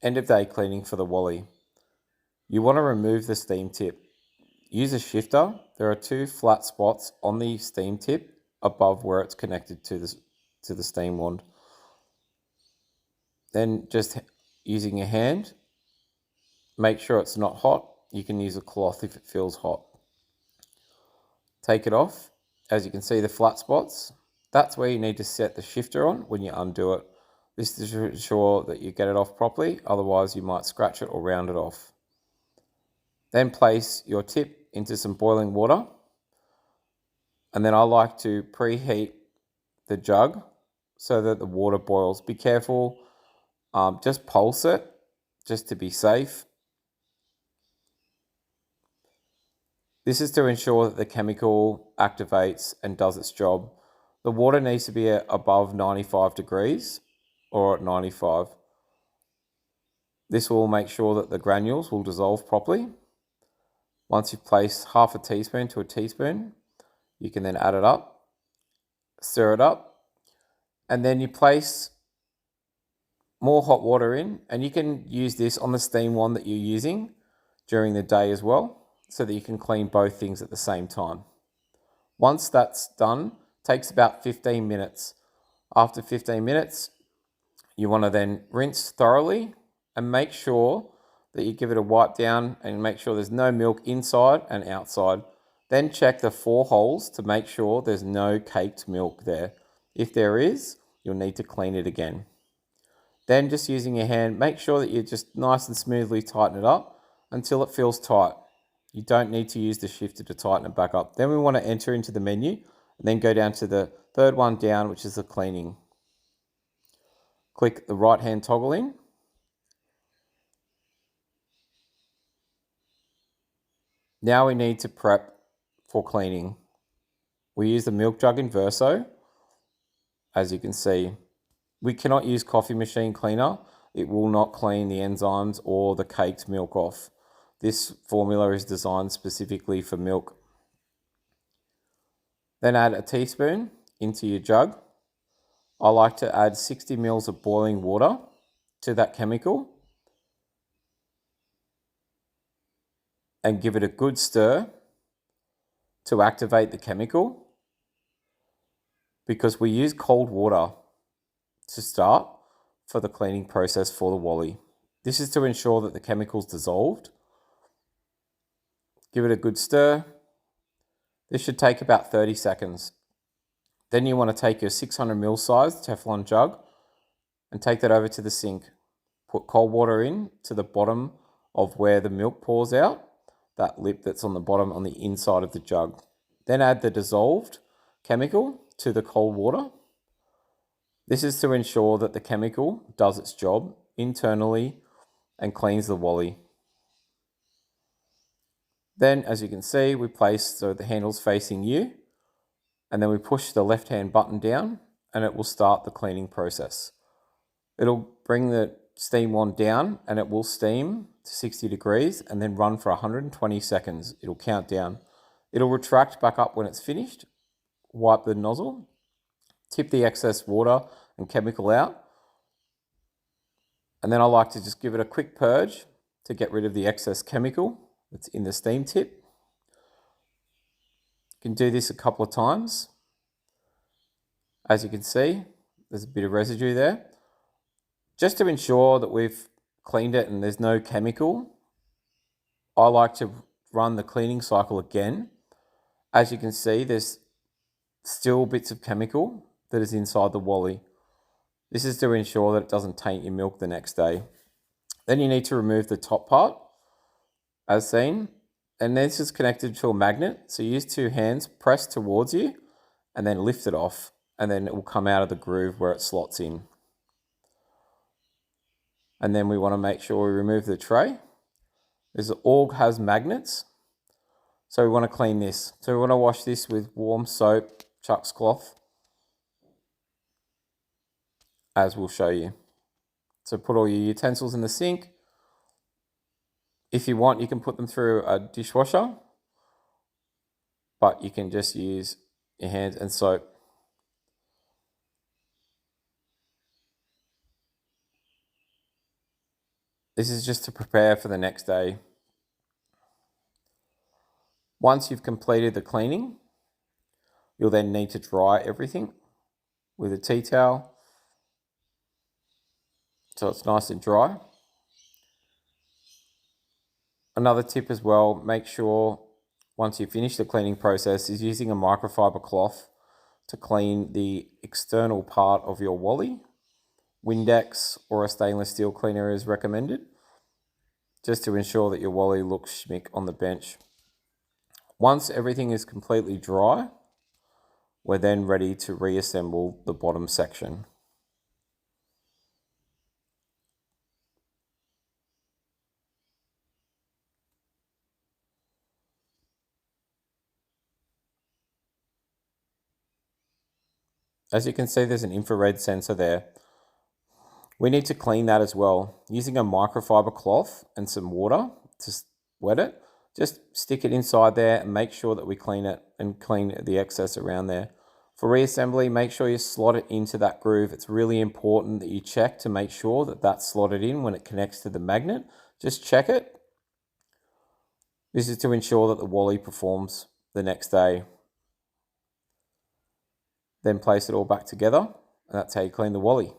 End of day cleaning for the Wally. You want to remove the steam tip. Use a shifter. There are 2 flat spots on the steam tip above where it's connected to the steam wand. Then just using your hand, make sure it's not hot. You can use a cloth if it feels hot. Take it off. As you can see, the flat spots, that's where you need to set the shifter on when you undo it. This is to ensure that you get it off properly, otherwise you might scratch it or round it off. Then place your tip into some boiling water. And then I like to preheat the jug so that the water boils. Be careful, just pulse it, just to be safe. This is to ensure that the chemical activates and does its job. The water needs to be above 95 degrees or at 95. This will make sure that the granules will dissolve properly. Once you've placed half a teaspoon to a teaspoon, you can then add it up, stir it up, and then you place more hot water in, and you can use this on the steam wand that you're using during the day as well, so that you can clean both things at the same time. Once that's done, it takes about 15 minutes. After 15 minutes, you want to then rinse thoroughly and make sure that you give it a wipe down and make sure there's no milk inside and outside. Then check the 4 holes to make sure there's no caked milk there. If there is, you'll need to clean it again. Then just using your hand, make sure that you just nice and smoothly tighten it up until it feels tight. You don't need to use the shifter to tighten it back up. Then we want to enter into the menu and then go down to the 3rd one down, which is the cleaning. Click the right hand toggle in. Now we need to prep for cleaning. We use the milk jug in Verso. As you can see, we cannot use coffee machine cleaner. It will not clean the enzymes or the caked milk off. This formula is designed specifically for milk. Then add a teaspoon into your jug. I like to add 60 ml of boiling water to that chemical and give it a good stir to activate the chemical, because we use cold water to start for the cleaning process for the Wally. This is to ensure that the chemical's dissolved. Give it a good stir. This should take about 30 seconds. Then you want to take your 600 ml size Teflon jug and take that over to the sink. Put cold water in to the bottom of where the milk pours out, that lip that's on the bottom on the inside of the jug. Then add the dissolved chemical to the cold water. This is to ensure that the chemical does its job internally and cleans the Wally. Then, as you can see, we place so the handle's facing you, and then we push the left hand button down and it will start the cleaning process. It'll bring the steam wand down and it will steam to 60 degrees and then run for 120 seconds. It'll count down. It'll retract back up when it's finished. Wipe the nozzle, tip the excess water and chemical out, and then I like to just give it a quick purge to get rid of the excess chemical that's in the steam tip. You can do this a couple of times. As you can see, there's a bit of residue there. Just to ensure that we've cleaned it and there's no chemical, I like to run the cleaning cycle again. As you can see, there's still bits of chemical that is inside the Wally. This is to ensure that it doesn't taint your milk the next day. Then you need to remove the top part, as seen, and this is connected to a magnet. So use 2 hands, press towards you, and then lift it off, and then it will come out of the groove where it slots in. And then we want to make sure we remove the tray. This all has magnets, so we want to clean this. So we want to wash this with warm soap, Chuck's cloth, as we'll show you. So put all your utensils in the sink. If you want, you can put them through a dishwasher, but you can just use your hands and soap. This is just to prepare for the next day. Once you've completed the cleaning, you'll then need to dry everything with a tea towel so it's nice and dry. Another tip as well, make sure once you finish the cleaning process is using a microfiber cloth to clean the external part of your Wally. Windex or a stainless steel cleaner is recommended, just to ensure that your Wally looks schmick on the bench. Once everything is completely dry, we're then ready to reassemble the bottom section. As you can see, there's an infrared sensor there. We need to clean that as well. Using a microfiber cloth and some water to wet it, just stick it inside there and make sure that we clean it and clean the excess around there. For reassembly, make sure you slot it into that groove. It's really important that you check to make sure that that's slotted in when it connects to the magnet. Just check it. This is to ensure that the Wally performs the next day. Then place it all back together, and that's how you clean the Wally.